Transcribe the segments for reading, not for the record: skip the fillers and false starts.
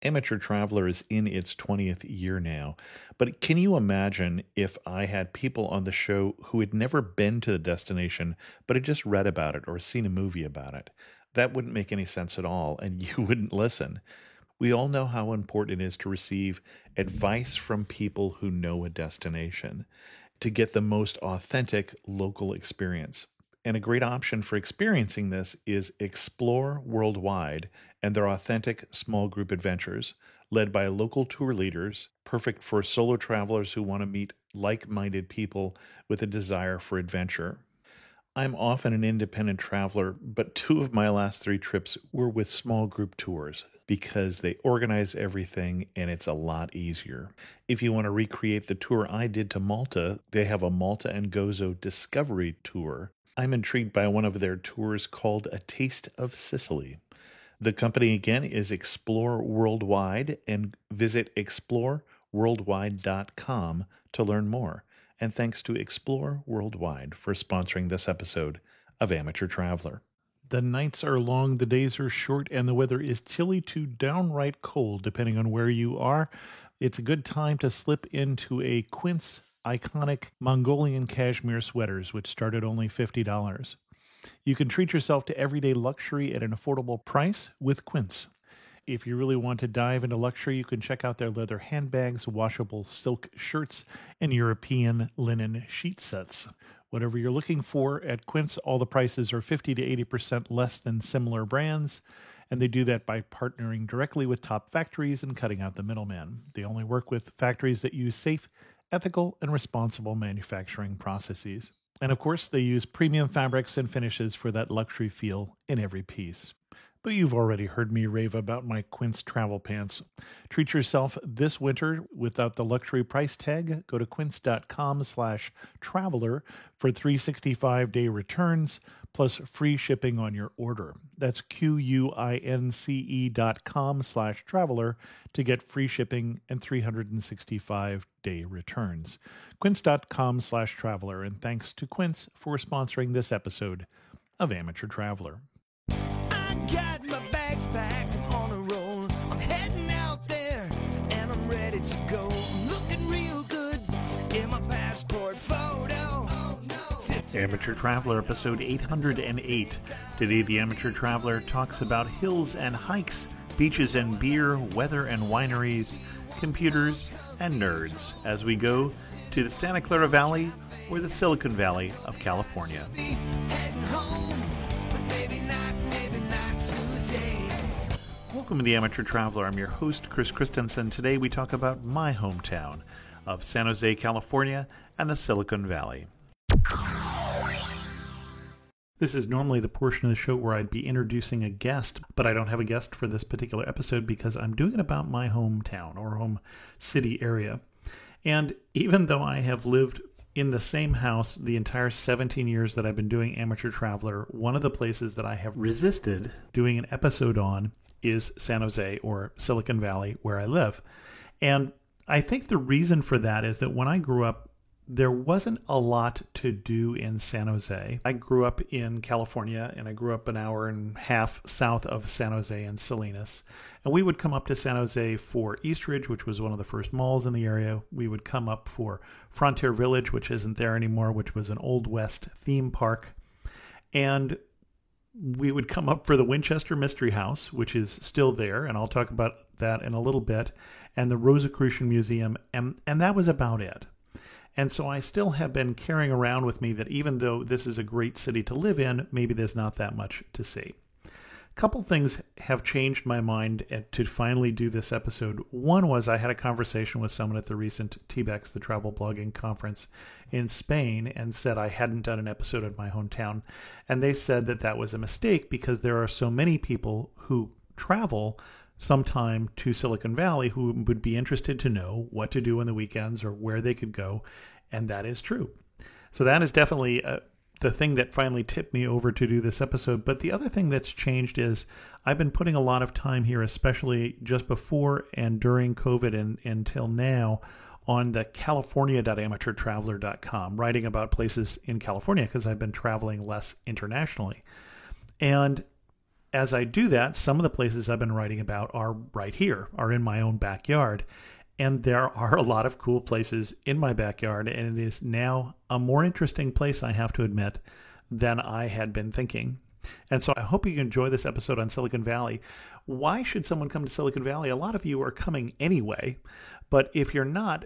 Amateur Traveler is in its 20th year now, but can you imagine if I had people on the show who had never been to the destination but had just read about it or seen a movie about it? That wouldn't make any sense at all, and you wouldn't listen. We all know how important it is to receive advice from people who know a destination to get the most authentic local experience. And a great option for experiencing this is Explore Worldwide and their authentic small group adventures, led by local tour leaders, perfect for solo travelers who want to meet like minded people with a desire for adventure. I'm often an independent traveler, but two of my last three trips were with small group tours because they organize everything and it's a lot easier. If you want to recreate the tour I did to Malta, they have a Malta and Gozo Discovery Tour. I'm intrigued by one of their tours called A Taste of Sicily. The company again is Explore Worldwide, and visit exploreworldwide.com to learn more. And thanks to Explore Worldwide for sponsoring this episode of Amateur Traveler. The nights are long, the days are short, and the weather is chilly to downright cold, depending on where you are. It's a good time to slip into a Quince iconic Mongolian cashmere sweaters, which start at only $50. You can treat yourself to everyday luxury at an affordable price with Quince. If you really want to dive into luxury, you can check out their leather handbags, washable silk shirts, and European linen sheet sets. Whatever you're looking for at Quince, all the prices are 50 to 80% less than similar brands, and they do that by partnering directly with top factories and cutting out the middleman. They only work with factories that use safe, ethical, and responsible manufacturing processes. And of course, they use premium fabrics and finishes for that luxury feel in every piece. But you've already heard me rave about my Quince travel pants. Treat yourself this winter without the luxury price tag. Go to quince.com/traveler for 365-day returns plus free shipping on your order. That's QUINCE.com/traveler to get free shipping and 365-day returns. Quince.com/traveler. And thanks to Quince for sponsoring this episode of Amateur Traveler. Got my bags packed, I'm on a roll. I'm heading out there and I'm ready to go. I'm looking real good in my passport photo. Oh, no. Amateur Traveler, episode 808. Today, the Amateur Traveler talks about hills and hikes, beaches and beer, weather and wineries, computers and nerds, as we go to the Santa Clara Valley or the Silicon Valley of California. Heading home, but maybe not today. Welcome to the Amateur Traveler. I'm your host, Chris Christensen. Today we talk about my hometown of San Jose, California, and the Silicon Valley. This is normally the portion of the show where I'd be introducing a guest, but I don't have a guest for this particular episode because I'm doing it about my hometown or home city area. And even though I have lived in the same house the entire 17 years that I've been doing Amateur Traveler, one of the places that I have resisted doing an episode on is San Jose or Silicon Valley, where I live. And I think the reason for that is that when I grew up, there wasn't a lot to do in San Jose. I grew up in California, and I grew up an hour and a half south of San Jose in Salinas. And we would come up to San Jose for Eastridge, which was one of the first malls in the area. We would come up for Frontier Village, which isn't there anymore, which was an Old West theme park. And we would come up for the Winchester Mystery House, which is still there, and I'll talk about that in a little bit, and the Rosicrucian Museum, and that was about it. And so I still have been carrying around with me that even though this is a great city to live in, maybe there's not that much to see. A couple things have changed my mind to finally do this episode. One was I had a conversation with someone at the recent TBEX, the Travel Blogging Conference in Spain, and said I hadn't done an episode of my hometown. And they said that that was a mistake because there are so many people who travel sometime to Silicon Valley who would be interested to know what to do on the weekends or where they could go, and that is true. So that is definitely the thing that finally tipped me over to do this episode. But the other thing that's changed is I've been putting a lot of time here, especially just before and during COVID and until now, on the california.amateurtraveler.com, writing about places in California because I've been traveling less internationally. And as I do that, some of the places I've been writing about are right here, are in my own backyard. And there are a lot of cool places in my backyard, and it is now a more interesting place, I have to admit, than I had been thinking. And so I hope you enjoy this episode on Silicon Valley. Why should someone come to Silicon Valley? A lot of you are coming anyway, but if you're not,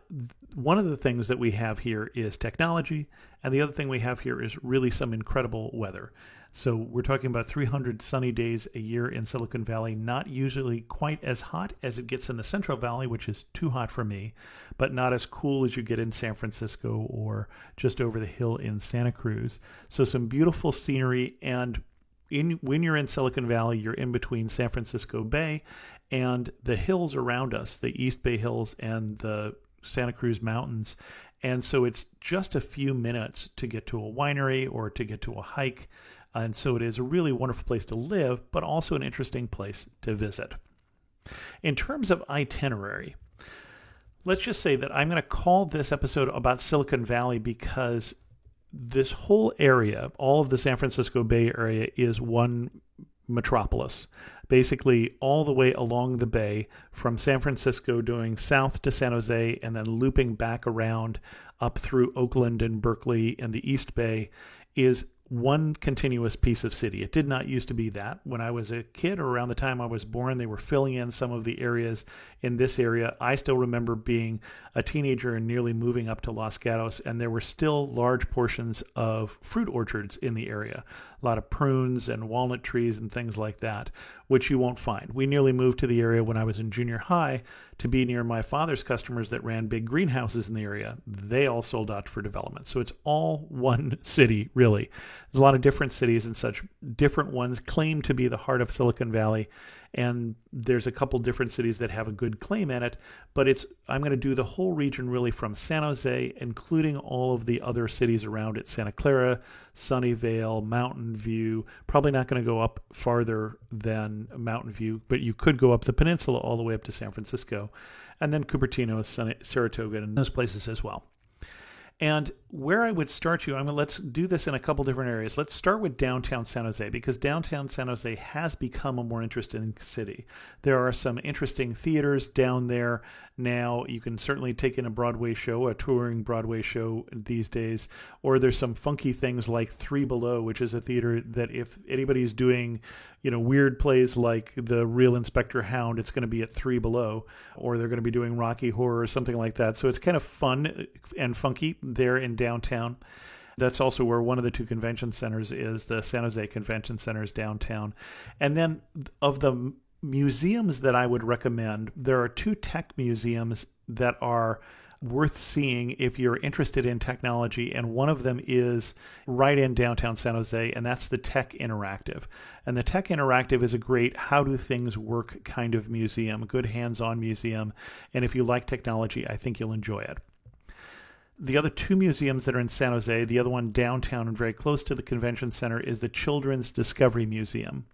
one of the things that we have here is technology, and the other thing we have here is really some incredible weather. So we're talking about 300 sunny days a year in Silicon Valley, not usually quite as hot as it gets in the Central Valley, which is too hot for me, but not as cool as you get in San Francisco or just over the hill in Santa Cruz. So some beautiful scenery, and when you're in Silicon Valley, you're in between San Francisco Bay and the hills around us, the East Bay Hills and the Santa Cruz Mountains. And so it's just a few minutes to get to a winery or to get to a hike. And so it is a really wonderful place to live, but also an interesting place to visit. In terms of itinerary, let's just say that I'm going to call this episode about Silicon Valley because this whole area, all of the San Francisco Bay Area, is one metropolis. Basically, all the way along the bay from San Francisco going south to San Jose and then looping back around up through Oakland and Berkeley and the East Bay is one continuous piece of city. It did not used to be that. When I was a kid, or around the time I was born, they were filling in some of the areas in this area. I still remember being a teenager and nearly moving up to Los Gatos, and there were still large portions of fruit orchards in the area. A lot of prunes and walnut trees and things like that, which you won't find. We nearly moved to the area when I was in junior high to be near my father's customers that ran big greenhouses in the area. They all sold out for development. So it's all one city, really. There's a lot of different cities and such. Different ones claim to be the heart of Silicon Valley, and there's a couple different cities that have a good claim in it, but I'm going to do the whole region really from San Jose, including all of the other cities around it: Santa Clara, Sunnyvale, Mountain View. Probably not going to go up farther than Mountain View, but you could go up the peninsula all the way up to San Francisco, and then Cupertino, Saratoga, and those places as well. And where I would start you, let's do this in a couple different areas. Let's start with downtown San Jose, because downtown San Jose has become a more interesting city. There are some interesting theaters down there now. You can certainly take in a Broadway show, a touring Broadway show these days, or there's some funky things like Three Below, which is a theater that if anybody's doing weird plays like The Real Inspector Hound, it's going to be at Three Below, or they're going to be doing Rocky Horror or something like that. So it's kind of fun and funky there in downtown. That's also where one of the two convention centers is. The San Jose Convention Center is downtown. And then of the museums that I would recommend, there are two tech museums that are worth seeing if you're interested in technology, and one of them is right in downtown San Jose, and that's the Tech Interactive. And the Tech Interactive is a great how do things work kind of museum, a good hands-on museum, and if you like technology, I think you'll enjoy it. The other two museums that are in San Jose, the other one downtown and very close to the convention center, is the Children's Discovery Museum.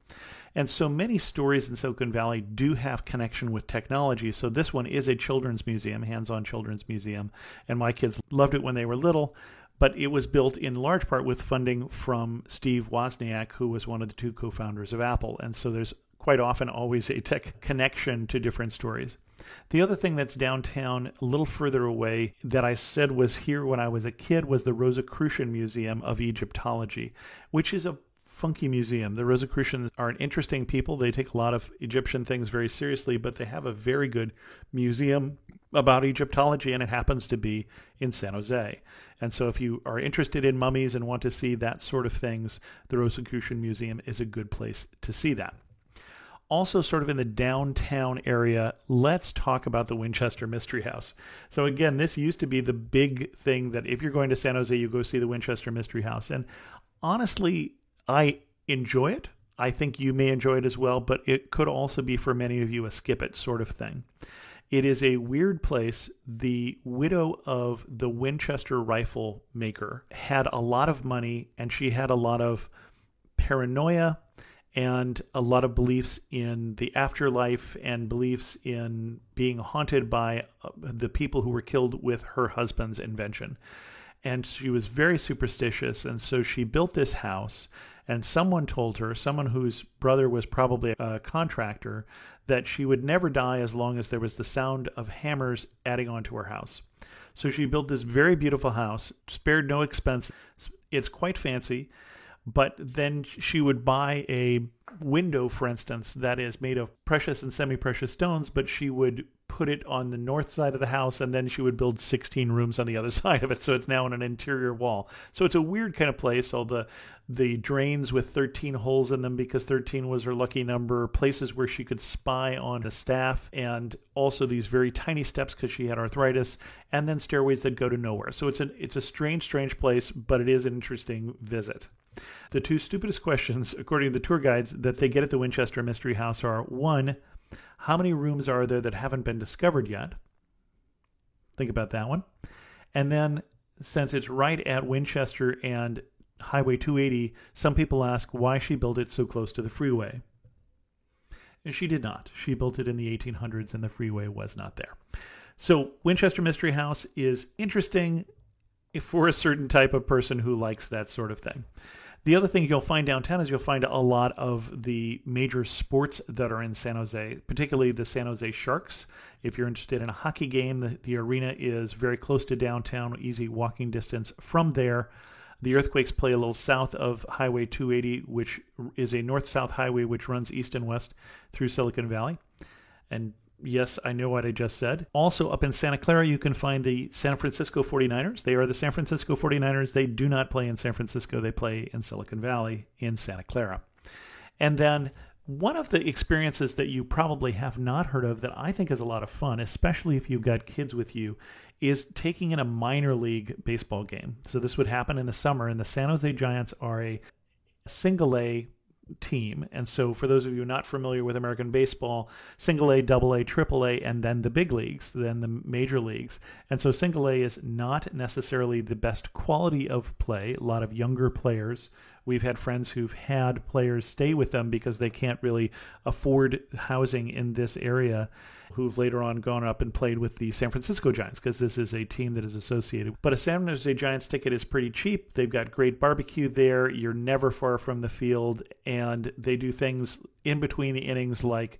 And so many stories in Silicon Valley do have connection with technology. So this one is a children's museum, hands-on children's museum. And my kids loved it when they were little, but it was built in large part with funding from Steve Wozniak, who was one of the two co-founders of Apple. And so there's quite often always a tech connection to different stories. The other thing that's downtown, a little further away, that I said was here when I was a kid, was the Rosicrucian Museum of Egyptology, which is a funky museum. The Rosicrucians are an interesting people. They take a lot of Egyptian things very seriously, but they have a very good museum about Egyptology, and it happens to be in San Jose. And so if you are interested in mummies and want to see that sort of things, the Rosicrucian Museum is a good place to see that. Also, sort of in the downtown area, let's talk about the Winchester Mystery House. So again, this used to be the big thing that if you're going to San Jose, you go see the Winchester Mystery House. And honestly, I enjoy it. I think you may enjoy it as well, but it could also be for many of you a skip it sort of thing. It is a weird place. The widow of the Winchester rifle maker had a lot of money, and she had a lot of paranoia and a lot of beliefs in the afterlife and beliefs in being haunted by the people who were killed with her husband's invention. And she was very superstitious, and so she built this house, And someone told her, someone whose brother was probably a contractor, that she would never die as long as there was the sound of hammers adding on to her house. So she built this very beautiful house, spared no expense. It's quite fancy, but then she would buy a window, for instance, that is made of precious and semi-precious stones, but she would put it on the north side of the house, and then she would build 16 rooms on the other side of it, so it's now on an interior wall. So it's a weird kind of place. All the drains with 13 holes in them because 13 was her lucky number, places where she could spy on the staff, and also these very tiny steps because she had arthritis, and then stairways that go to nowhere. So it's a strange place, but it is an interesting visit. The two stupidest questions, according to the tour guides, that they get at the Winchester Mystery House are, one, how many rooms are there that haven't been discovered yet? Think about that one. And then, since it's right at Winchester and Highway 280, some people ask why she built it so close to the freeway. And she did not. She built it in the 1800s and the freeway was not there. So Winchester Mystery House is interesting for a certain type of person who likes that sort of thing. The other thing you'll find downtown is you'll find a lot of the major sports that are in San Jose, particularly the San Jose Sharks. If you're interested in a hockey game, the arena is very close to downtown, easy walking distance from there. The Earthquakes play a little south of Highway 280, which is a north-south highway which runs east and west through Silicon Valley. And yes, I know what I just said. Also, up in Santa Clara, you can find the San Francisco 49ers. They are the San Francisco 49ers. They do not play in San Francisco. They play in Silicon Valley in Santa Clara. And then one of the experiences that you probably have not heard of that I think is a lot of fun, especially if you've got kids with you, is taking in a minor league baseball game. So this would happen in the summer, and the San Jose Giants are a single A team. And so for those of you not familiar with American baseball, single A, double A, triple A, and then the big leagues, then the major leagues. And so single A is not necessarily the best quality of play. A lot of younger players. We've had friends who've had players stay with them because they can't really afford housing in this area, who've later on gone up and played with the San Francisco Giants because this is a team that is associated. But a San Jose Giants ticket is pretty cheap. They've got great barbecue there. You're never far from the field. And they do things in between the innings like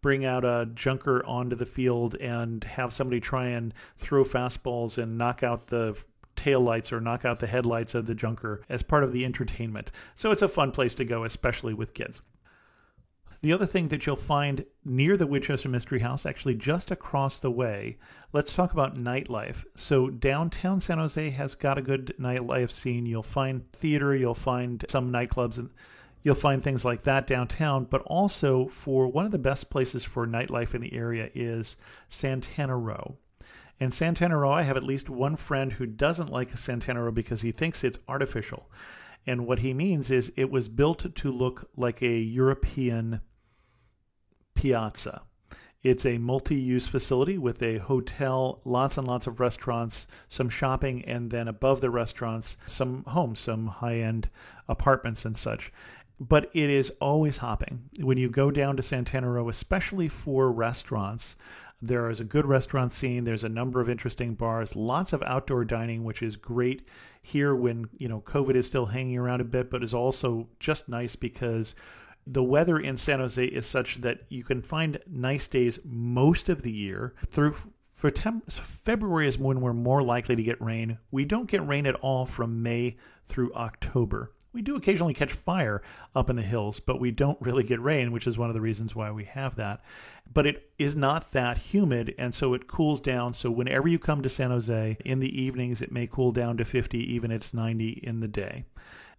bring out a junker onto the field and have somebody try and throw fastballs and knock out the taillights or knock out the headlights of the junker as part of the entertainment. So it's a fun place to go, especially with kids. The other thing that you'll find near the Winchester Mystery House, actually just across the way, let's talk about nightlife. So downtown San Jose has got a good nightlife scene. You'll find theater, you'll find some nightclubs, and you'll find things like that downtown. But also, for one of the best places for nightlife in the area is Santana Row. And Santana Row, I have at least one friend who doesn't like Santana Row because he thinks it's artificial. And what he means is it was built to look like a European piazza. It's a multi-use facility with a hotel, lots and lots of restaurants, some shopping, and then above the restaurants, some homes, some high-end apartments and such. But it is always hopping. When you go down to Santana Row, especially for restaurants, there is a good restaurant scene. There's a number of interesting bars, lots of outdoor dining, which is great here when, COVID is still hanging around a bit, but is also just nice because the weather in San Jose is such that you can find nice days most of the year. February is when we're more likely to get rain. We don't get rain at all from May through October. We do occasionally catch fire up in the hills, but we don't really get rain, which is one of the reasons why we have that. But it is not that humid, and so it cools down. So whenever you come to San Jose, in the evenings, it may cool down to 50, even it's 90 in the day.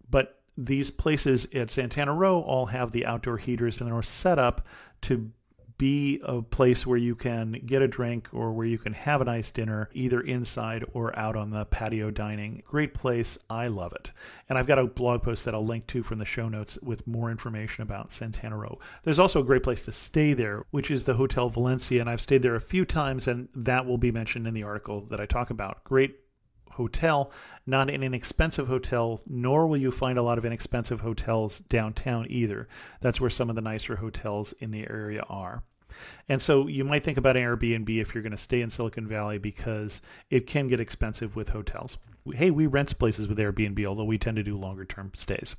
But these places at Santana Row all have the outdoor heaters, and they're set up to be a place where you can get a drink or where you can have a nice dinner, either inside or out on the patio dining. Great place. I love it. And I've got a blog post that I'll link to from the show notes with more information about Santana Row. There's also a great place to stay there, which is the Hotel Valencia, and I've stayed there a few times, and that will be mentioned in the article that I talk about. Great hotel, not an inexpensive hotel, nor will you find a lot of inexpensive hotels downtown either. That's where some of the nicer hotels in the area are. And so you might think about Airbnb if you're going to stay in Silicon Valley because it can get expensive with hotels. Hey, we rent places with Airbnb, although we tend to do longer term stays.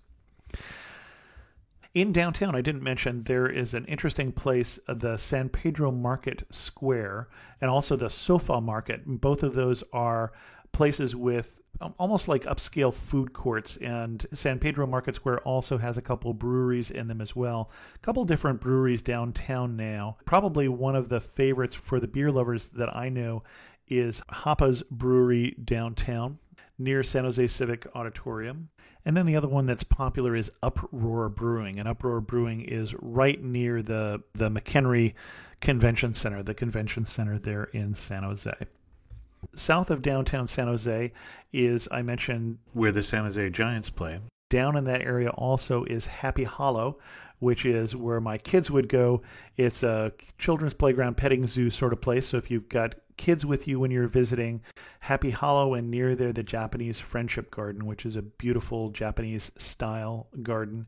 In downtown, I didn't mention, there is an interesting place, the San Pedro Market Square, and also the Sofa Market. Both of those are places with almost like upscale food courts, and San Pedro Market Square also has a couple breweries in them as well. A couple different breweries downtown now. Probably one of the favorites for the beer lovers that I know is Hapa's Brewery downtown near San Jose Civic Auditorium. And then the other one that's popular is Uproar Brewing, and Uproar Brewing is right near the McHenry Convention Center, the convention center there in San Jose. South of downtown San Jose is, I mentioned, where the San Jose Giants play. Down in that area also is Happy Hollow, which is where my kids would go. It's a children's playground, petting zoo sort of place. So if you've got kids with you when you're visiting Happy Hollow, and near there the Japanese Friendship Garden, which is a beautiful Japanese style garden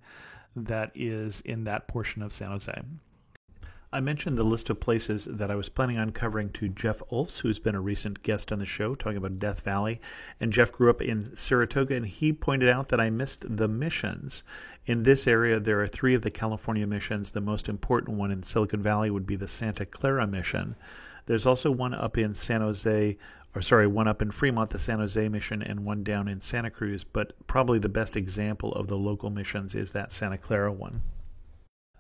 that is in that portion of San Jose. I mentioned the list of places that I was planning on covering to Jeff Ulfs, who's been a recent guest on the show, talking about Death Valley. And Jeff grew up in Saratoga, and he pointed out that I missed the missions. In this area, there are 3 of the California missions. The most important one in Silicon Valley would be the Santa Clara mission. There's also one up in one up in Fremont, the San Jose mission, and one down in Santa Cruz. But probably the best example of the local missions is that Santa Clara one.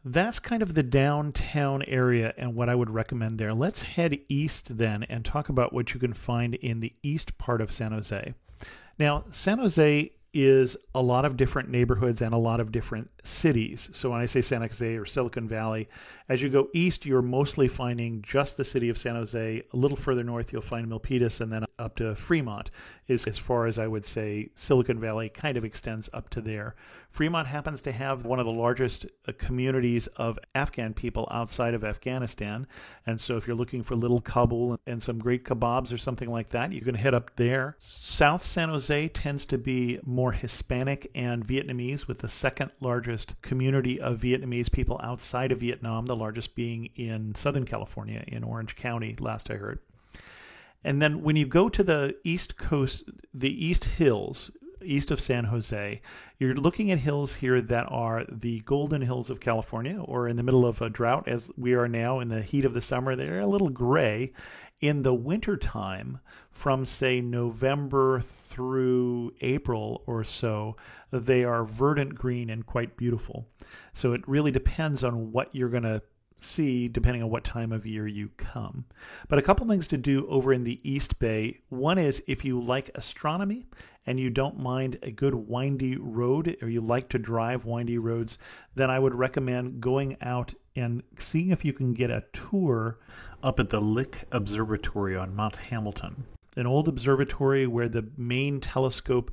That's kind of the downtown area and what I would recommend there. Let's head east then and talk about what you can find in the east part of San Jose. Now, San Jose is a lot of different neighborhoods and a lot of different cities. So when I say San Jose or Silicon Valley, as you go east, you're mostly finding just the city of San Jose. A little further north, you'll find Milpitas, and then up to Fremont is as far as I would say Silicon Valley kind of extends up to there. Fremont happens to have one of the largest communities of Afghan people outside of Afghanistan. And so if you're looking for little Kabul and some great kebabs or something like that, you can head up there. South San Jose tends to be more Hispanic and Vietnamese, with the second largest community of Vietnamese people outside of Vietnam, the largest being in Southern California, in Orange County, last I heard. And then when you go to the East Coast, the East Hills, east of San Jose, you're looking at hills here that are the Golden Hills of California, or in the middle of a drought, as we are now in the heat of the summer. They're a little gray. In the wintertime, from, say, November through April or so, they are verdant green and quite beautiful. So it really depends on what you're going to see depending on what time of year you come. But a couple things to do over in the East Bay. One is, if you like astronomy and you don't mind a good windy road, or you like to drive windy roads, then I would recommend going out and seeing if you can get a tour up at the Lick Observatory on Mount Hamilton, an old observatory where the main telescope,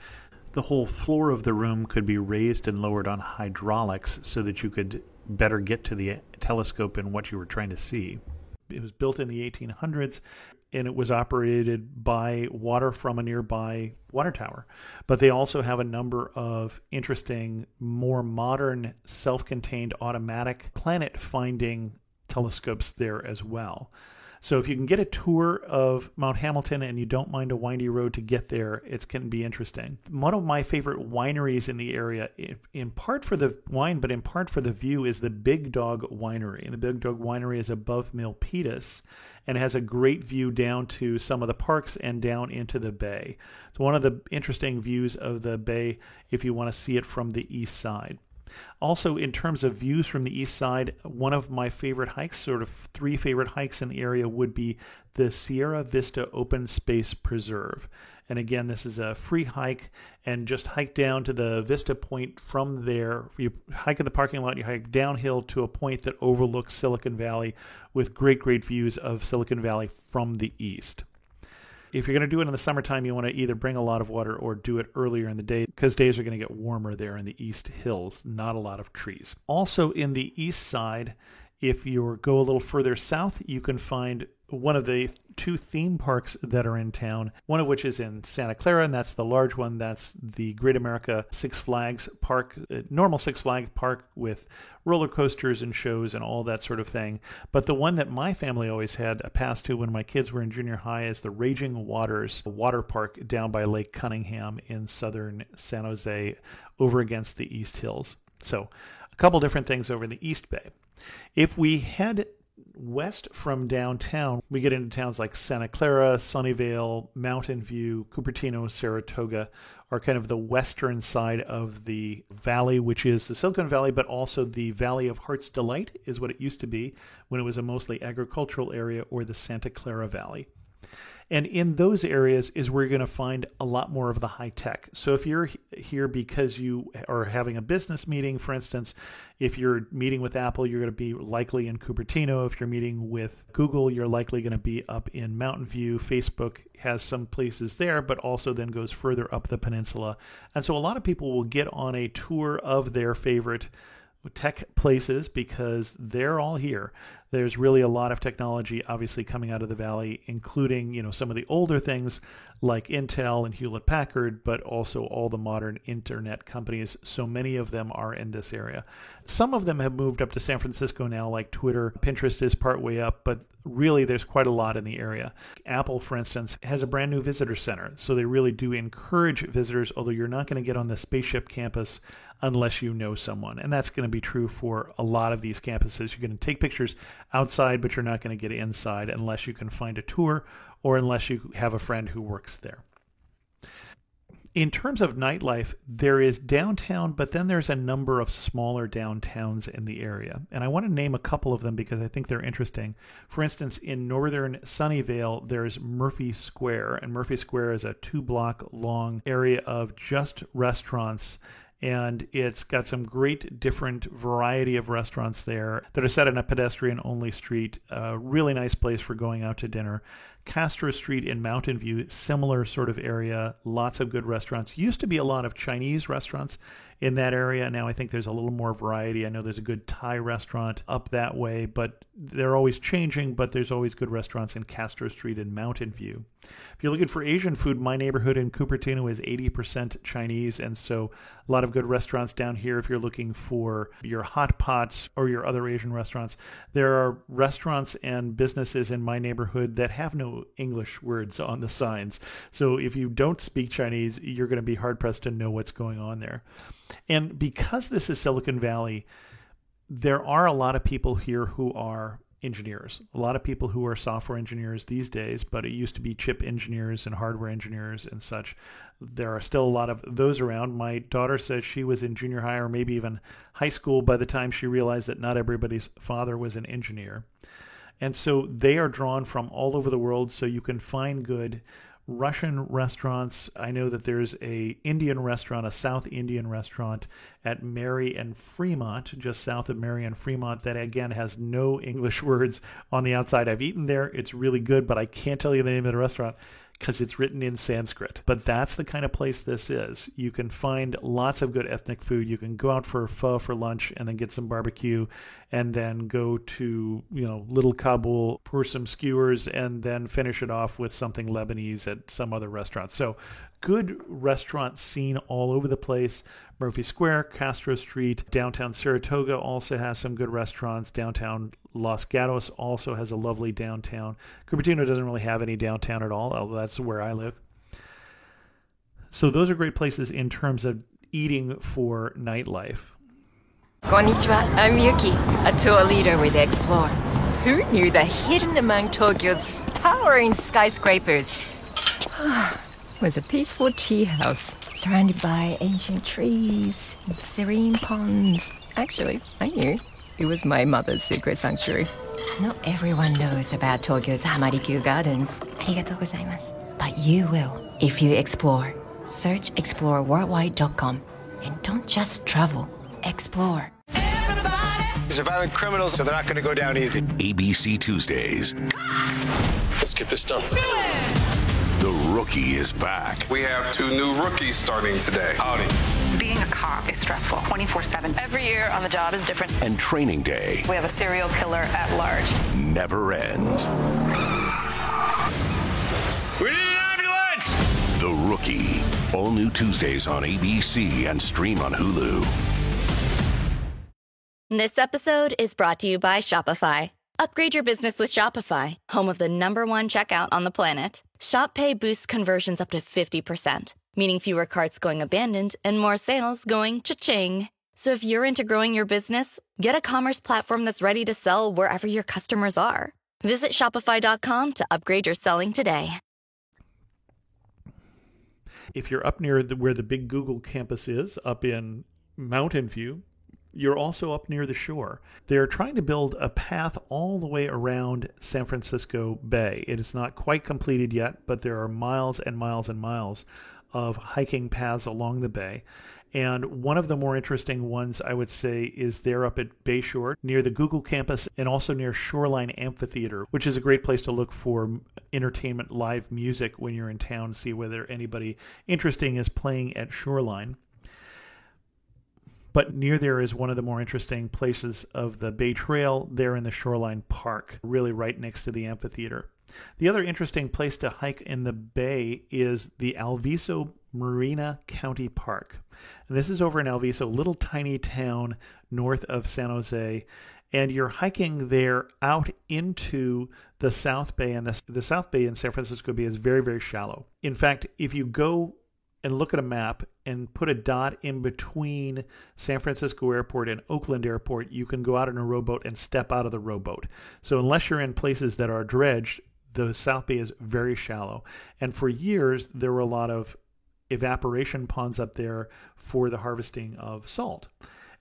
the whole floor of the room could be raised and lowered on hydraulics so that you could better get to the telescope and what you were trying to see. It was built in the 1800s, and it was operated by water from a nearby water tower. But they also have a number of interesting, more modern, self-contained automatic planet-finding telescopes there as well. So if you can get a tour of Mount Hamilton and you don't mind a windy road to get there, it can be interesting. One of my favorite wineries in the area, in part for the wine, but in part for the view, is the Big Dog Winery. And the Big Dog Winery is above Milpitas and has a great view down to some of the parks and down into the bay. It's one of the interesting views of the bay if you want to see it from the east side. Also, in terms of views from the east side, one of my favorite hikes, sort of 3 favorite hikes in the area, would be the Sierra Vista Open Space Preserve. And again, this is a free hike, and just hike down to the Vista Point from there. You hike in the parking lot, you hike downhill to a point that overlooks Silicon Valley with great, great views of Silicon Valley from the east. If you're going to do it in the summertime, you want to either bring a lot of water or do it earlier in the day, because days are going to get warmer there in the East Hills, not a lot of trees. Also in the east side, if you go a little further south, you can find one of the 2 theme parks that are in town, one of which is in Santa Clara, and that's the large one. That's the Great America Six Flags Park, normal Six Flags Park with roller coasters and shows and all that sort of thing. But the one that my family always had a pass to when my kids were in junior high is the Raging Waters water park down by Lake Cunningham in southern San Jose over against the East Hills. So a couple different things over in the East Bay. If we head west from downtown, we get into towns like Santa Clara, Sunnyvale, Mountain View, Cupertino, Saratoga are kind of the western side of the valley, which is the Silicon Valley, but also the Valley of Heart's Delight is what it used to be when it was a mostly agricultural area, or the Santa Clara Valley. And in those areas is where you're going to find a lot more of the high tech. So if you're here because you are having a business meeting, for instance, if you're meeting with Apple, you're going to be likely in Cupertino. If you're meeting with Google, you're likely going to be up in Mountain View. Facebook has some places there, but also then goes further up the peninsula. And so a lot of people will get on a tour of their favorite tech places because they're all here. There's really a lot of technology obviously coming out of the valley, including, some of the older things like Intel and Hewlett Packard, but also all the modern internet companies. So many of them are in this area. Some of them have moved up to San Francisco now, like Twitter. Pinterest is partway up, but really there's quite a lot in the area. Apple, for instance, has a brand new visitor center. So they really do encourage visitors, although you're not going to get on the Spaceship campus unless you know someone. And that's going to be true for a lot of these campuses. You're going to take pictures outside, but you're not going to get inside unless you can find a tour or unless you have a friend who works there. In terms of nightlife, there is downtown, but then there's a number of smaller downtowns in the area. And I want to name a couple of them because I think they're interesting. For instance, in northern Sunnyvale, there's Murphy Square. And Murphy Square is a 2-block long area of just restaurants. And it's got some great different variety of restaurants there that are set in a pedestrian-only street. A really nice place for going out to dinner. Castro Street in Mountain View, similar sort of area. Lots of good restaurants. Used to be a lot of Chinese restaurants in that area. Now I think there's a little more variety. I know there's a good Thai restaurant up that way, but they're always changing, but there's always good restaurants in Castro Street in Mountain View. If you're looking for Asian food, my neighborhood in Cupertino is 80% Chinese, and so a lot of good restaurants down here if you're looking for your hot pots or your other Asian restaurants. There are restaurants and businesses in my neighborhood that have no English words on the signs. So if you don't speak Chinese, you're going to be hard-pressed to know what's going on there. And because this is Silicon Valley, there are a lot of people here who are engineers, a lot of people who are software engineers these days, but it used to be chip engineers and hardware engineers and such. There are still a lot of those around. My daughter says she was in junior high or maybe even high school by the time she realized that not everybody's father was an engineer. And so they are drawn from all over the world, so you can find good Russian restaurants. I know that there's a Indian restaurant, a South Indian restaurant at Mary and Fremont, just south of Mary and Fremont, that again has no English words on the outside. I've eaten there. It's really good, but I can't tell you the name of the restaurant because it's written in Sanskrit. But that's the kind of place this is. You can find lots of good ethnic food. You can go out for pho for lunch and then get some barbecue and then go to, Little Kabul for some skewers and then finish it off with something Lebanese at some other restaurant. So good restaurant scene all over the place. Murphy Square, Castro Street, downtown Saratoga also has some good restaurants. Downtown Los Gatos also has a lovely downtown. Cupertino doesn't really have any downtown at all, although that's where I live. So those are great places in terms of eating for nightlife. Konnichiwa, I'm Yuki, a tour leader with Explore. Who knew that hidden among Tokyo's towering skyscrapers was a peaceful tea house surrounded by ancient trees and serene ponds? Actually, I knew. It was my mother's secret sanctuary. Not everyone knows about Tokyo's Hamarikyu Gardens. Arigatou gozaimasu. But you will if you explore. Search exploreworldwide.com and don't just travel. Explore. These are violent criminals, so they're not going to go down easy. ABC Tuesdays. Let's get this done. The Rookie is back. We have 2 new rookies starting today. Howdy. Being a cop is stressful 24/7. Every year on the job is different. And Training Day We have a serial killer at large. never ends. We need an ambulance! The Rookie. All new Tuesdays on ABC and stream on Hulu. This episode is brought to you by Shopify. Upgrade your business with Shopify, home of the #1 checkout on the planet. Shop Pay boosts conversions up to 50%, meaning fewer carts going abandoned and more sales going cha-ching. So if you're into growing your business, get a commerce platform that's ready to sell wherever your customers are. Visit Shopify.com to upgrade your selling today. If you're up near where the big Google campus is, up in Mountain View, you're also up near the shore. They're trying to build a path all the way around San Francisco Bay. It is not quite completed yet, but there are miles and miles and miles of hiking paths along the bay. And one of the more interesting ones, I would say, is there up at Bayshore, near the Google campus, and also near Shoreline Amphitheater, which is a great place to look for entertainment, live music when you're in town, see whether anybody interesting is playing at Shoreline. But near there is one of the more interesting places of the Bay Trail there in the Shoreline Park, really right next to the amphitheater. The other interesting place to hike in the bay is the Alviso Marina County Park. And this is over in Alviso, a little tiny town north of San Jose. And you're hiking there out into the South Bay. And the South Bay in San Francisco Bay is very, very shallow. In fact, if you go and look at a map and put a dot in between San Francisco Airport and Oakland Airport, you can go out in a rowboat and step out of the rowboat. So unless you're in places that are dredged, the South Bay is very shallow. And for years, there were a lot of evaporation ponds up there for the harvesting of salt.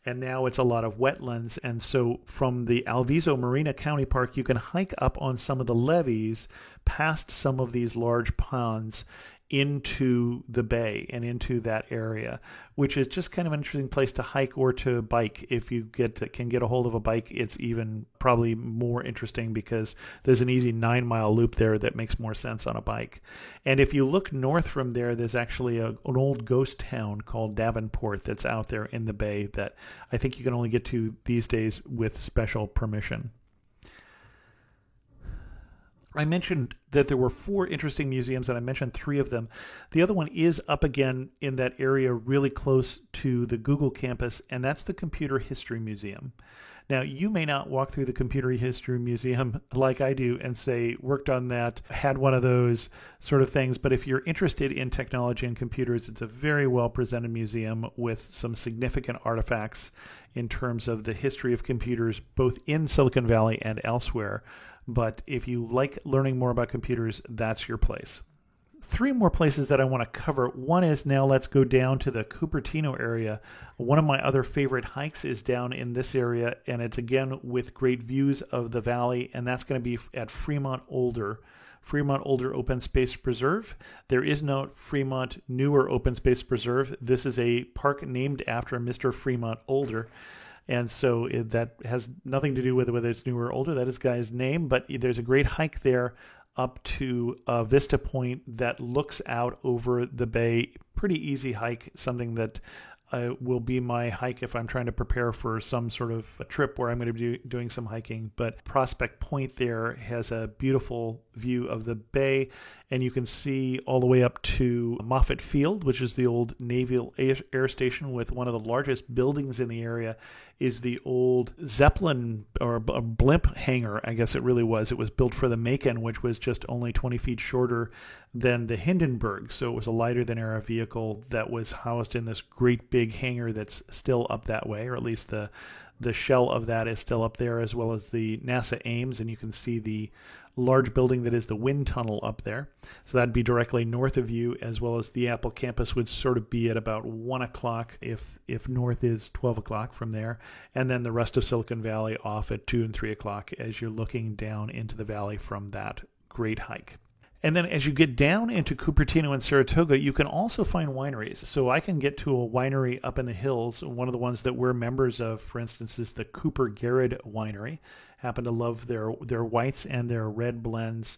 And now it's a lot of wetlands. And so from the Alviso Marina County Park, you can hike up on some of the levees past some of these large ponds into the bay and into that area, which is just kind of an interesting place to hike or to bike. If you can get a hold of a bike, it's even probably more interesting because there's an easy 9-mile loop there that makes more sense on a bike. And if you look north from there, there's actually an old ghost town called Davenport that's out there in the bay that I think you can only get to these days with special permission. I mentioned that there were 4 interesting museums, and I mentioned 3 of them. The other one is up again in that area really close to the Google campus, and that's the Computer History Museum. Now, you may not walk through the Computer History Museum like I do and say, worked on that, had one of those sort of things, but if you're interested in technology and computers, it's a very well-presented museum with some significant artifacts in terms of the history of computers, both in Silicon Valley and elsewhere. But if you like learning more about computers, that's your place. 3 more places that I want to cover. One is, now let's go down to the Cupertino area. One of my other favorite hikes is down in this area, and it's again with great views of the valley, and that's going to be at Fremont Older Open Space Preserve. There is no Fremont Newer Open Space Preserve. This is a park named after Mr. Fremont Older. And so that has nothing to do with whether it's newer or older. That is the guy's name. But there's a great hike there up to Vista Point that looks out over the bay. Pretty easy hike, something that will be my hike if I'm trying to prepare for some sort of a trip where I'm going to be doing some hiking. But Prospect Point there has a beautiful view of the bay, and you can see all the way up to Moffett Field, which is the old Naval Air Station with one of the largest buildings in the area, is the old Zeppelin or a blimp hangar, I guess it really was. It was built for the Macon, which was just only 20 feet shorter than the Hindenburg. So it was a lighter than air vehicle that was housed in this great big hangar that's still up that way, or at least the shell of that is still up there, as well as the NASA Ames, and you can see the large building that is the wind tunnel up there. So that'd be directly north of you, as well as the Apple campus would sort of be at about 1 o'clock if north is 12 o'clock from there. And then the rest of Silicon Valley off at 2 and 3 o'clock as you're looking down into the valley from that great hike. And then as you get down into Cupertino and Saratoga, you can also find wineries. So I can get to a winery up in the hills. One of the ones that we're members of, for instance, is the Cooper Garrett Winery. Happen to love their whites and their red blends.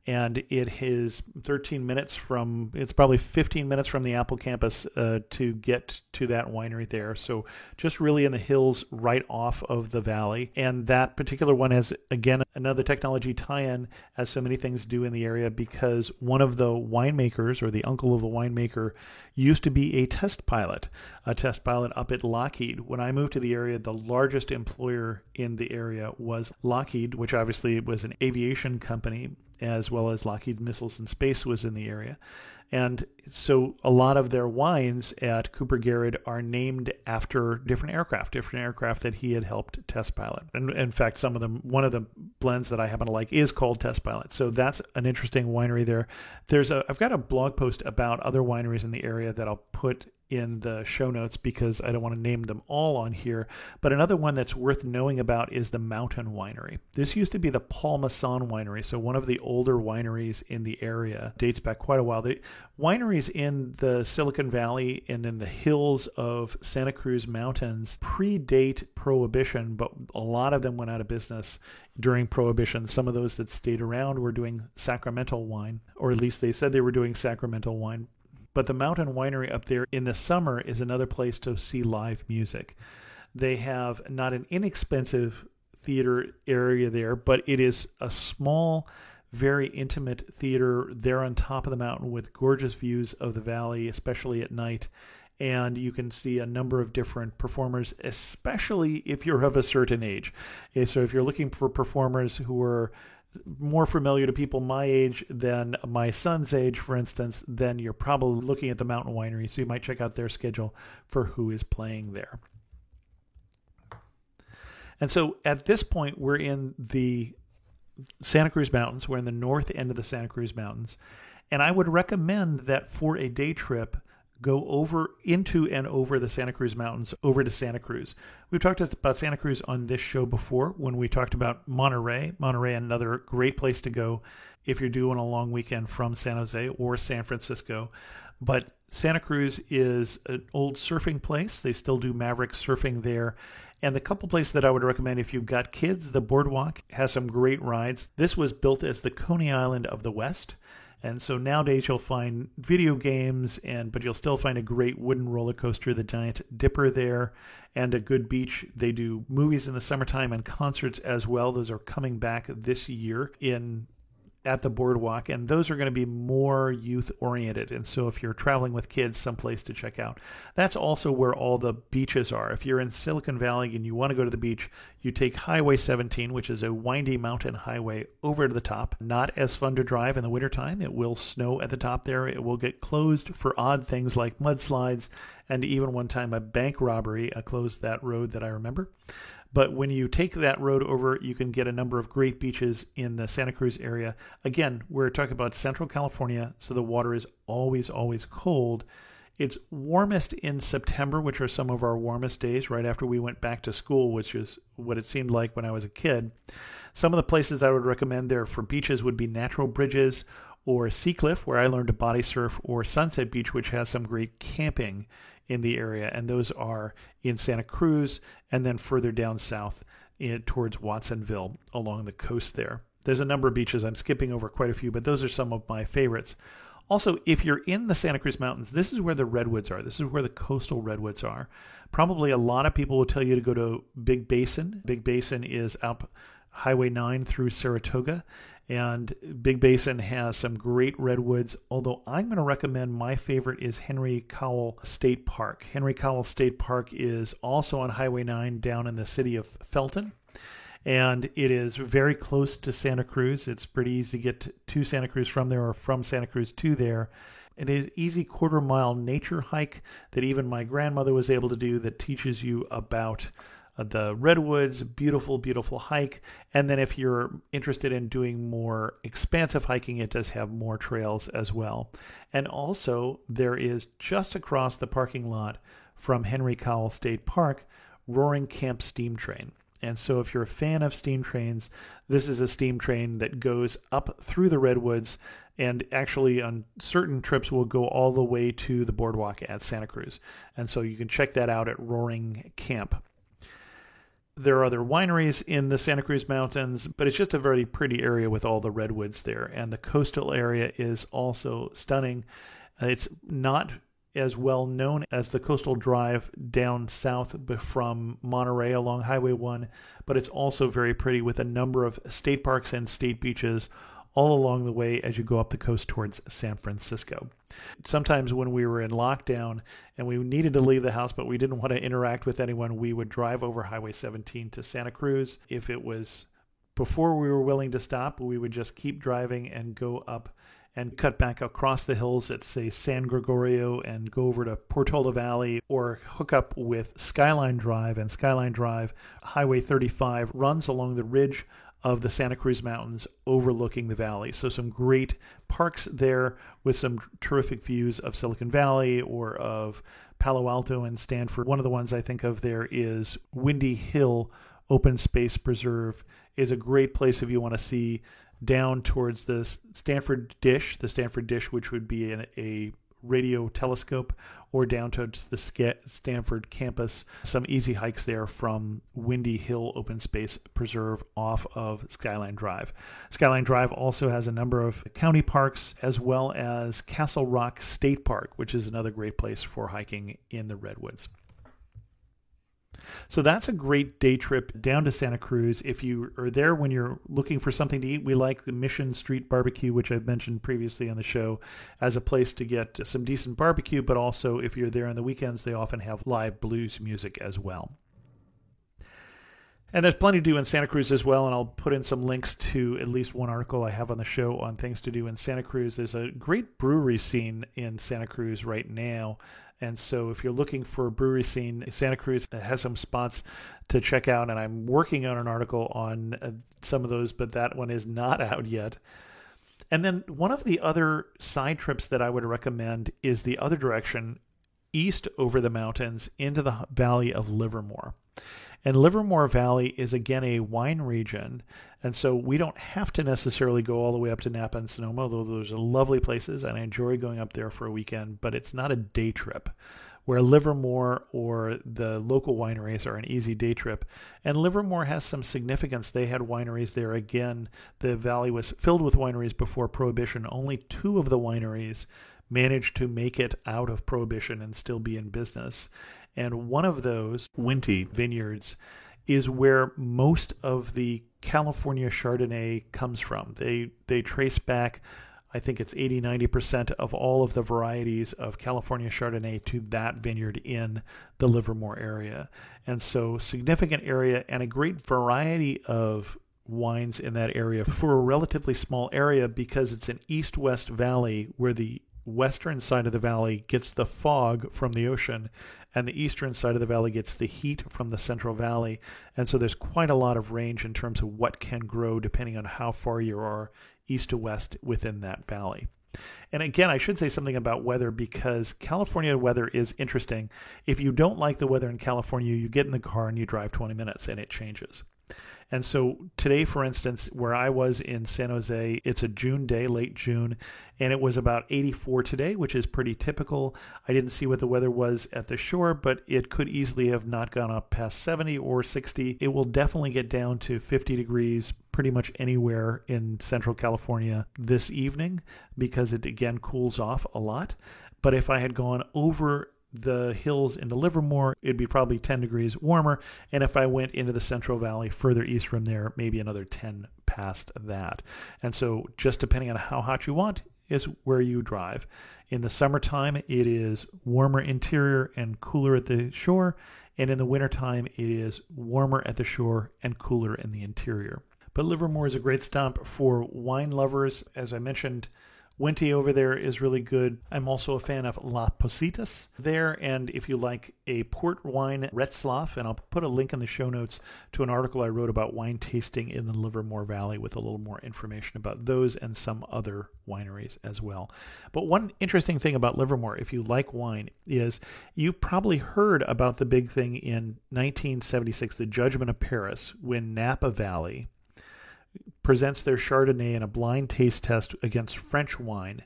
And it is 13 minutes from, it's probably 15 minutes from the Apple campus to get to that winery there. So just really in the hills right off of the valley. And that particular one has, again, another technology tie-in, as so many things do in the area, because one of the winemakers, or the uncle of the winemaker, used to be a test pilot up at Lockheed. When I moved to the area, the largest employer in the area was Lockheed, which obviously was an aviation company, as well as Lockheed Missiles and Space was in the area. And so a lot of their wines at Cooper Garrett are named after different aircraft that he had helped test pilot. And in fact, one of the blends that I happen to like is called Test Pilot. So that's an interesting winery there. I've got a blog post about other wineries in the area that I'll put in the show notes because I don't want to name them all on here. But another one that's worth knowing about is the Mountain Winery. This used to be the Paul Masson Winery, so one of the older wineries in the area. Dates back quite a while. The wineries in the Silicon Valley and in the hills of Santa Cruz Mountains predate Prohibition, but a lot of them went out of business during Prohibition. Some of those that stayed around were doing sacramental wine, or at least they said they were doing sacramental wine. But the Mountain Winery up there in the summer is another place to see live music. They have not an inexpensive theater area there, but it is a small, very intimate theater there on top of the mountain with gorgeous views of the valley, especially at night. And you can see a number of different performers, especially if you're of a certain age. So if you're looking for performers who are more familiar to people my age than my son's age, for instance, then you're probably looking at the Mountain Winery, so you might check out their schedule for who is playing there. And so at this point, we're in the Santa Cruz Mountains. We're in the north end of the Santa Cruz Mountains. And I would recommend that for a day trip, go over into and over the Santa Cruz Mountains, over to Santa Cruz. We've talked about Santa Cruz on this show before when we talked about Monterey. Monterey, another great place to go if you're doing a long weekend from San Jose or San Francisco. But Santa Cruz is an old surfing place. They still do Maverick surfing there. And the couple places that I would recommend if you've got kids, the Boardwalk has some great rides. This was built as the Coney Island of the West. And so nowadays you'll find video games, but you'll still find a great wooden roller coaster, the Giant Dipper there, and a good beach. They do movies in the summertime and concerts as well. Those are coming back this year at the Boardwalk, and those are going to be more youth-oriented. And so if you're traveling with kids, someplace to check out. That's also where all the beaches are. If you're in Silicon Valley and you want to go to the beach, you take Highway 17, which is a windy mountain highway, over to the top. Not as fun to drive in the wintertime. It will snow at the top there. It will get closed for odd things like mudslides, and even one time a bank robbery closed that road that I remember. But when you take that road over, you can get a number of great beaches in the Santa Cruz area. Again, we're talking about Central California, so the water is always, always cold. It's warmest in September, which are some of our warmest days, right after we went back to school, which is what it seemed like when I was a kid. Some of the places I would recommend there for beaches would be Natural Bridges or Seacliff, where I learned to body surf, or Sunset Beach, which has some great camping in the area, and those are in Santa Cruz and then further down south towards Watsonville along the coast there. There's a number of beaches. I'm skipping over quite a few, but those are some of my favorites. Also, if you're in the Santa Cruz Mountains, this is where the redwoods are. This is where the coastal redwoods are. Probably a lot of people will tell you to go to Big Basin. Big Basin is up Highway 9 through Saratoga, and Big Basin has some great redwoods, although I'm going to recommend my favorite is Henry Cowell State Park. Henry Cowell State Park is also on Highway 9 down in the city of Felton, and it is very close to Santa Cruz. It's pretty easy to get to Santa Cruz from there or from Santa Cruz to there. It is an easy quarter-mile nature hike that even my grandmother was able to do that teaches you about the redwoods. Beautiful, beautiful hike. And then if you're interested in doing more expansive hiking, it does have more trails as well. And also there is just across the parking lot from Henry Cowell State Park, Roaring Camp Steam Train. And so if you're a fan of steam trains, this is a steam train that goes up through the redwoods, and actually on certain trips will go all the way to the Boardwalk at Santa Cruz. And so you can check that out at Roaring Camp. There are other wineries in the Santa Cruz Mountains, but it's just a very pretty area with all the redwoods there. And the coastal area is also stunning. It's not as well known as the Coastal Drive down south from Monterey along Highway 1, but it's also very pretty with a number of state parks and state beaches all along the way as you go up the coast towards San Francisco. Sometimes when we were in lockdown and we needed to leave the house, but we didn't want to interact with anyone, we would drive over Highway 17 to Santa Cruz. If it was before we were willing to stop, we would just keep driving and go up and cut back across the hills at, say, San Gregorio and go over to Portola Valley, or hook up with Skyline Drive. And Skyline Drive, Highway 35, runs along the ridge of the Santa Cruz Mountains overlooking the valley. So some great parks there with some terrific views of Silicon Valley or of Palo Alto and Stanford. One of the ones I think of there is Windy Hill Open Space Preserve, is a great place if you want to see down towards the Stanford Dish, which would be a radio telescope, or down towards the Stanford campus. Some easy hikes there from Windy Hill Open Space Preserve off of Skyline Drive. Skyline Drive also has a number of county parks, as well as Castle Rock State Park, which is another great place for hiking in the Redwoods. So that's a great day trip down to Santa Cruz. If you are there when you're looking for something to eat, we like the Mission Street Barbecue, which I've mentioned previously on the show, as a place to get some decent barbecue, but also if you're there on the weekends, they often have live blues music as well. And there's plenty to do in Santa Cruz as well, and I'll put in some links to at least one article I have on the show on things to do in Santa Cruz. There's a great brewery scene in Santa Cruz right now. And so if you're looking for a brewery scene, Santa Cruz has some spots to check out, and I'm working on an article on some of those, but that one is not out yet. And then one of the other side trips that I would recommend is the other direction, east over the mountains into the valley of Livermore. And Livermore Valley is, again, a wine region, and so we don't have to necessarily go all the way up to Napa and Sonoma, although those are lovely places, and I enjoy going up there for a weekend, but it's not a day trip, where Livermore or the local wineries are an easy day trip. And Livermore has some significance. They had wineries there. Again, the valley was filled with wineries before Prohibition. Only 2 of the wineries managed to make it out of Prohibition and still be in business. And one of those, Winty Vineyards, is where most of the California Chardonnay comes from. They trace back, I think it's 80-90% of all of the varieties of California Chardonnay to that vineyard in the Livermore area. And so significant area and a great variety of wines in that area for a relatively small area, because it's an east-west valley where the western side of the valley gets the fog from the ocean, and the eastern side of the valley gets the heat from the Central Valley. And so there's quite a lot of range in terms of what can grow depending on how far you are east to west within that valley. And again, I should say something about weather, because California weather is interesting. If you don't like the weather in California, you get in the car and you drive 20 minutes and it changes. And so today, for instance, where I was in San Jose, it's a June day, late June, and it was about 84 today, which is pretty typical. I didn't see what the weather was at the shore, but it could easily have not gone up past 70 or 60. It will definitely get down to 50 degrees pretty much anywhere in Central California this evening, because it again cools off a lot. But if I had gone over the hills into Livermore, it'd be probably 10 degrees warmer. And if I went into the Central Valley further east from there, maybe another 10 past that. And so just depending on how hot you want is where you drive. In the summertime, it is warmer interior and cooler at the shore. And in the wintertime, it is warmer at the shore and cooler in the interior. But Livermore is a great stop for wine lovers. As I mentioned, Winty over there is really good. I'm also a fan of La Positas there, and if you like a port wine, Retzlaff, and I'll put a link in the show notes to an article I wrote about wine tasting in the Livermore Valley with a little more information about those and some other wineries as well. But one interesting thing about Livermore, if you like wine, is you probably heard about the big thing in 1976, the Judgment of Paris, when Napa Valley presents their Chardonnay in a blind taste test against French wine,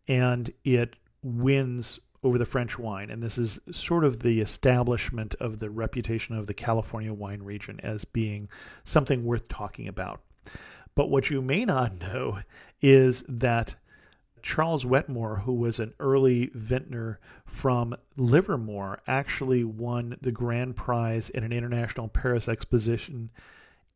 and it wins over the French wine. And this is sort of the establishment of the reputation of the California wine region as being something worth talking about. But what you may not know is that Charles Wetmore, who was an early vintner from Livermore, actually won the grand prize in an international Paris exposition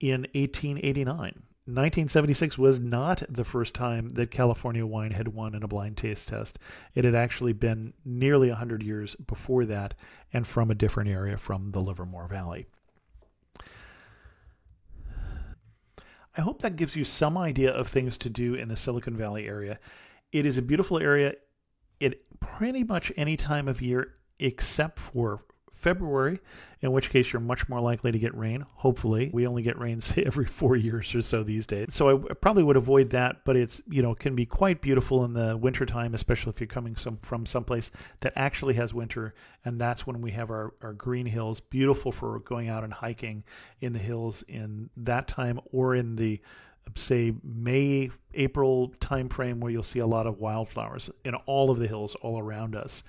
in 1889. 1976 was not the first time that California wine had won in a blind taste test. It had actually been nearly 100 years before that, and from a different area, from the Livermore Valley. I hope that gives you some idea of things to do in the Silicon Valley area. It is a beautiful area at pretty much any time of year except for February, in which case you're much more likely to get rain. Hopefully, we only get rain every 4 years or so these days. So I probably would avoid that, but it's, can be quite beautiful in the wintertime, especially if you're coming from someplace that actually has winter. And that's when we have our green hills, beautiful for going out and hiking in the hills in that time, or in the, say, May, April timeframe, where you'll see a lot of wildflowers in all of the hills all around us.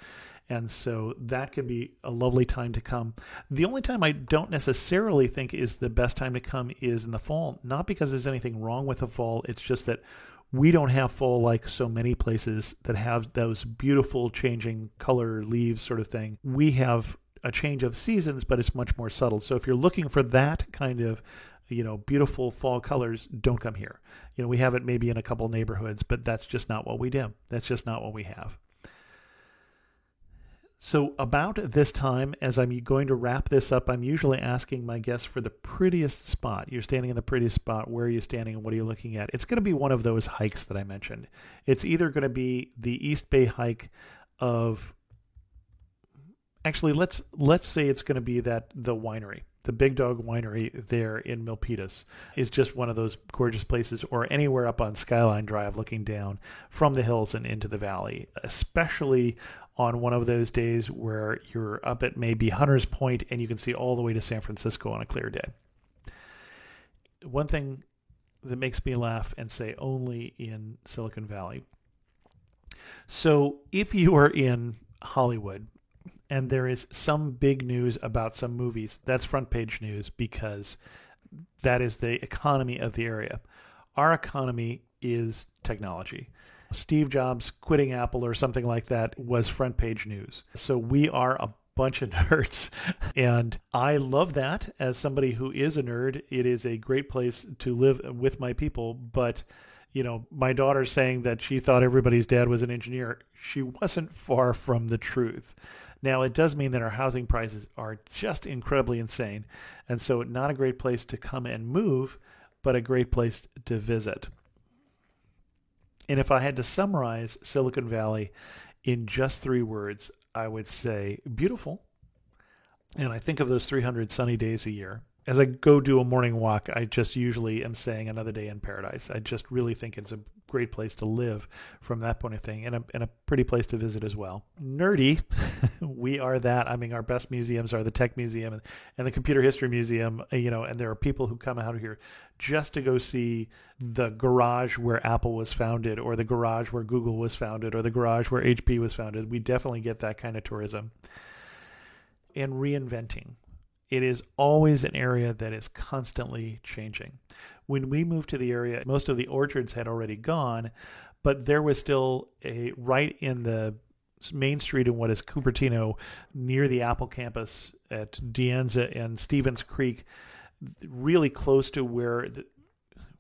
And so that can be a lovely time to come. The only time I don't necessarily think is the best time to come is in the fall. Not because there's anything wrong with the fall. It's just that we don't have fall like so many places that have those beautiful changing color leaves sort of thing. We have a change of seasons, but it's much more subtle. So if you're looking for that kind of beautiful fall colors, don't come here. We have it maybe in a couple neighborhoods, but that's just not what we do. That's just not what we have. So about this time, as I'm going to wrap this up, I'm usually asking my guests for the prettiest spot. You're standing in the prettiest spot. Where are you standing and what are you looking at? It's going to be one of those hikes that I mentioned. It's either going to be the East Bay hike of... Actually, let's say it's going to be the winery. The Big Dog Winery there in Milpitas is just one of those gorgeous places, or anywhere up on Skyline Drive looking down from the hills and into the valley, especially on one of those days where you're up at maybe Hunters Point and you can see all the way to San Francisco on a clear day. One thing that makes me laugh and say only in Silicon Valley. So if you are in Hollywood and there is some big news about some movies, that's front page news, because that is the economy of the area. Our economy is technology. Steve Jobs quitting Apple or something like that was front page news. So we are a bunch of nerds, and I love that. As somebody who is a nerd, it is a great place to live with my people. But my daughter saying that she thought everybody's dad was an engineer, she wasn't far from the truth. Now, it does mean that our housing prices are just incredibly insane, and so not a great place to come and move, but a great place to visit. And if I had to summarize Silicon Valley in just 3 words, I would say beautiful. And I think of those 300 sunny days a year. As I go do a morning walk, I just usually am saying another day in paradise. I just really think it's a great place to live from that point of thing, and a pretty place to visit as well. Nerdy, we are that. I mean, our best museums are the Tech Museum and the Computer History Museum, and there are people who come out here just to go see the garage where Apple was founded, or the garage where Google was founded, or the garage where HP was founded. We definitely get that kind of tourism. And reinventing. It is always an area that is constantly changing. When we moved to the area, most of the orchards had already gone, but there was still right in the main street in what is Cupertino, near the Apple campus at De Anza and Stevens Creek, really close to where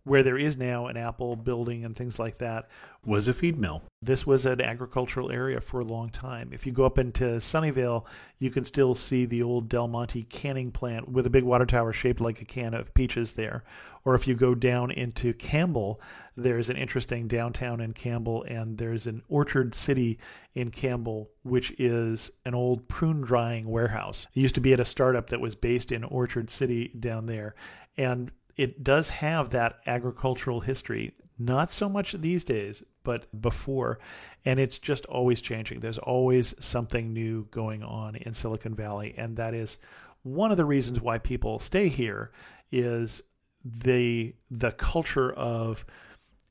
there is now an Apple building and things like that, was a feed mill. This was an agricultural area for a long time. If you go up into Sunnyvale, you can still see the old Del Monte canning plant with a big water tower shaped like a can of peaches there. Or if you go down into Campbell, there's an interesting downtown in Campbell, and there's an Orchard City in Campbell, which is an old prune drying warehouse. It used to be at a startup that was based in Orchard City down there. And it does have that agricultural history, not so much these days, but before. And it's just always changing. There's always something new going on in Silicon Valley. And that is one of the reasons why people stay here, is the culture of,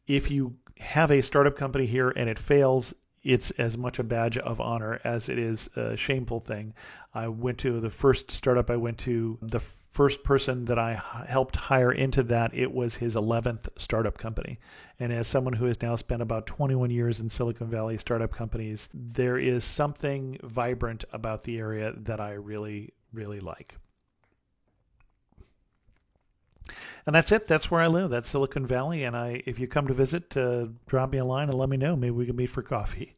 if you have a startup company here and it fails, it's as much a badge of honor as it is a shameful thing. I went to the first startup I went to, the first person that I helped hire into that, it was his 11th startup company. And as someone who has now spent about 21 years in Silicon Valley startup companies, there is something vibrant about the area that I really, really like. And that's it. That's where I live. That's Silicon Valley. And if you come to visit, drop me a line and let me know. Maybe we can meet for coffee.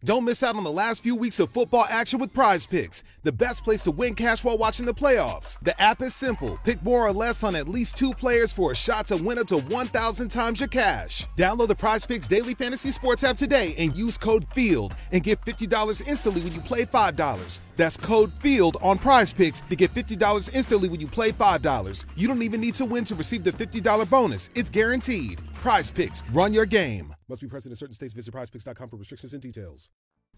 Don't miss out on the last few weeks of football action with Prize Picks, the best place to win cash while watching the playoffs. The app is simple. Pick more or less on at least 2 players for a shot to win up to 1,000 times your cash. Download the Prize Picks Daily Fantasy Sports app today and use code FIELD and get $50 instantly when you play $5. That's code FIELD on Prize Picks to get $50 instantly when you play $5. You don't even need to win to receive the $50 bonus. It's guaranteed. Prize Picks. Run your game. Must be present in certain states. Visit prizepicks.com for restrictions and details.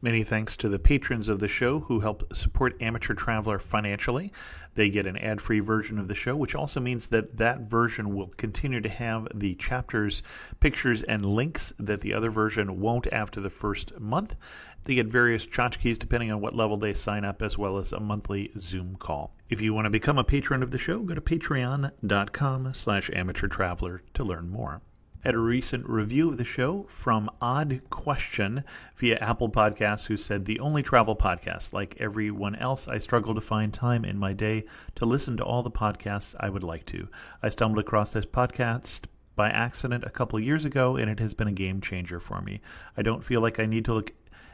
Many thanks to the patrons of the show who help support Amateur Traveler financially. They get an ad-free version of the show, which also means that that version will continue to have the chapters, pictures, and links that the other version won't after the first month. They get various tchotchkes depending on what level they sign up, as well as a monthly Zoom call. If you want to become a patron of the show, go to patreon.com/amateurtraveler to learn more. At a recent review of the show from Odd Question via Apple Podcasts, who said, "The only travel podcast. Like everyone else, I struggle to find time in my day to listen to all the podcasts I would like to. I stumbled across this podcast by accident a couple of years ago, and it has been a game changer for me. I don't feel like I need to look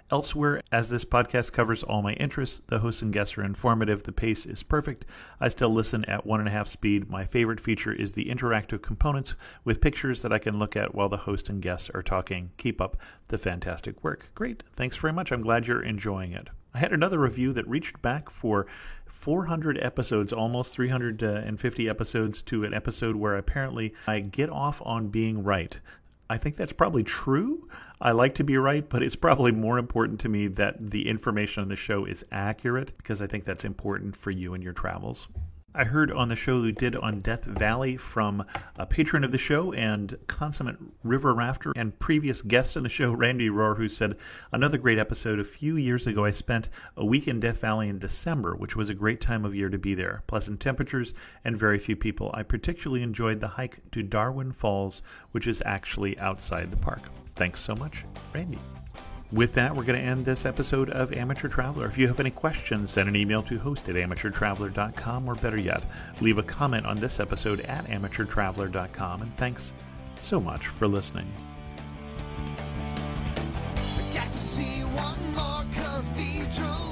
elsewhere, as this podcast covers all my interests. The hosts and guests are informative. The pace is perfect. I still listen at 1.5 speed. My favorite feature is the interactive components with pictures that I can look at while the host and guests are talking. Keep up the fantastic work." Great. Thanks very much. I'm glad you're enjoying it. I had another review that reached back for 400 episodes, almost 350 episodes, to an episode where apparently I get off on being right. I think that's probably true. I like to be right, but it's probably more important to me that the information on the show is accurate, because I think that's important for you and your travels. I heard on the show we did on Death Valley from a patron of the show and consummate river rafter and previous guest on the show, Randy Rohr, who said, "Another great episode. A few years ago, I spent a week in Death Valley in December, which was a great time of year to be there. Pleasant temperatures and very few people. I particularly enjoyed the hike to Darwin Falls, which is actually outside the park." Thanks so much, Randy. With that, we're going to end this episode of Amateur Traveler. If you have any questions, send an email to host@amateurtraveler.com, or better yet, leave a comment on this episode at amateurtraveler.com. And thanks so much for listening. Got to see one more cathedral.